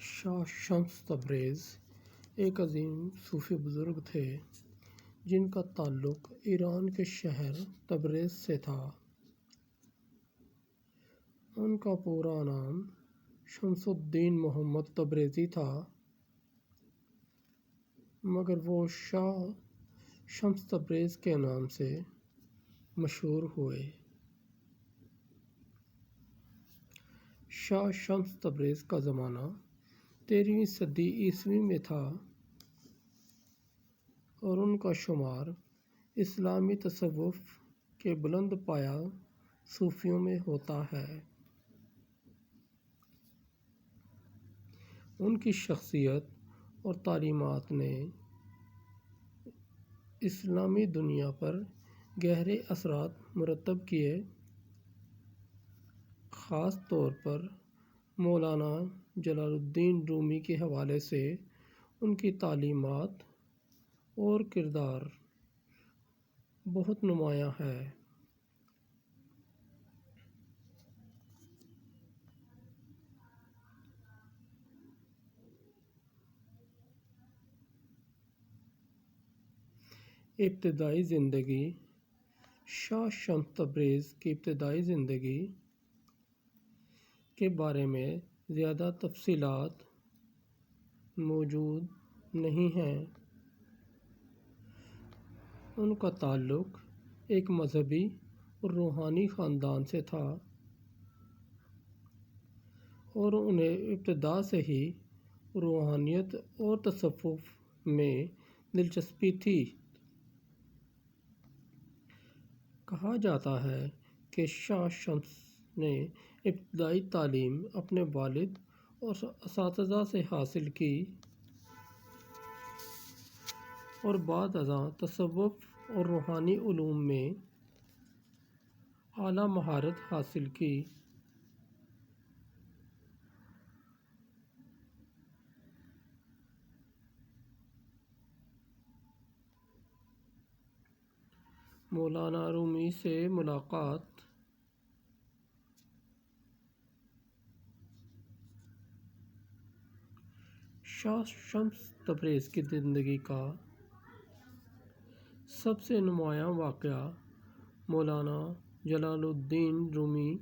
شاہ شمس تبریز ایک عظیم صوفی بزرگ تھے جن کا تعلق ایران کے شہر تبریز سے تھا۔ ان کا پورا نام شمس الدین محمد تبریزی تھا، مگر وہ شاہ شمس تبریز کے نام سے مشہور ہوئے۔ شاہ شمس تبریز کا زمانہ 13ویں صدی عیسوی میں تھا اور ان کا شمار اسلامی تصوف کے بلند پایہ صوفیوں میں ہوتا ہے۔ ان کی شخصیت اور تعلیمات نے اسلامی دنیا پر گہرے اثرات مرتب کیے، خاص طور پر مولانا جلال الدین رومی کے حوالے سے ان کی تعلیمات اور کردار بہت نمایاں ہے۔ ابتدائی زندگی۔ شاہ شمس تبریز کی ابتدائی زندگی کے بارے میں زیادہ تفصیلات موجود نہیں ہیں۔ ان کا تعلق ایک مذہبی اور روحانی خاندان سے تھا اور انہیں ابتدا سے ہی روحانیت اور تصوف میں دلچسپی تھی۔ کہا جاتا ہے کہ شاہ شمس نے ابتدائی تعلیم اپنے والد اور اساتذہ سے حاصل کی اور بعد ازاں تصوف اور روحانی علوم میں اعلیٰ مہارت حاصل کی۔ مولانا رومی سے ملاقات۔ شاہ شمس تبریز کی زندگی کا سب سے نمایاں واقعہ مولانا جلال الدین رومی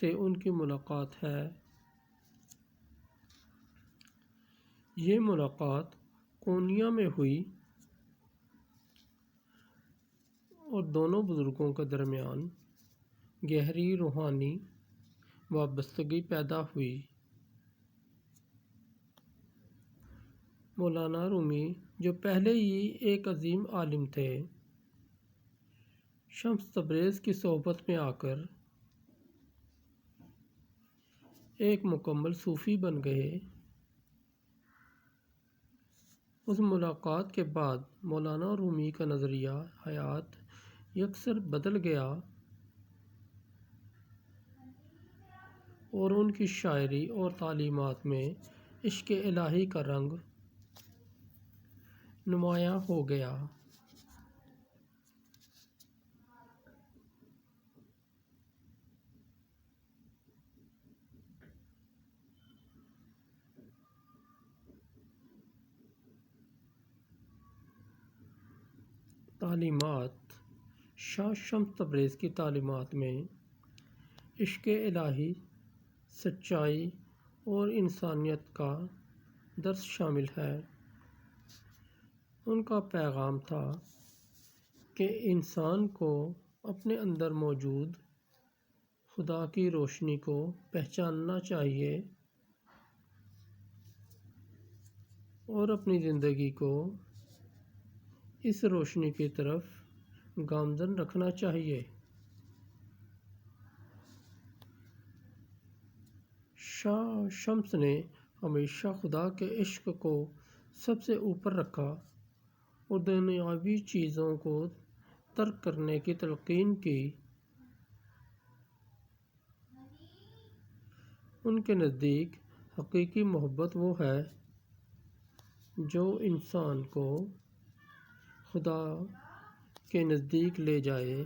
سے ان کی ملاقات ہے۔ یہ ملاقات کونیا میں ہوئی اور دونوں بزرگوں کے درمیان گہری روحانی وابستگی پیدا ہوئی۔ مولانا رومی جو پہلے ہی ایک عظیم عالم تھے، شمس تبریز کی صحبت میں آ کر ایک مکمل صوفی بن گئے۔ اس ملاقات کے بعد مولانا رومی کا نظریہ حیات یکسر بدل گیا اور ان کی شاعری اور تعلیمات میں عشق الہی کا رنگ نمایاں ہو گیا۔ تعلیمات۔ شاہ شمس تبریز کی تعلیمات میں عشق الہی، سچائی اور انسانیت کا درس شامل ہے۔ ان کا پیغام تھا کہ انسان کو اپنے اندر موجود خدا کی روشنی کو پہچاننا چاہیے اور اپنی زندگی کو اس روشنی کی طرف گامزن رکھنا چاہیے۔ شاہ شمس نے ہمیشہ خدا کے عشق کو سب سے اوپر رکھا اور دنیاوی چیزوں کو ترک کرنے کی تلقین کی۔ ان کے نزدیک حقیقی محبت وہ ہے جو انسان کو خدا کے نزدیک لے جائے۔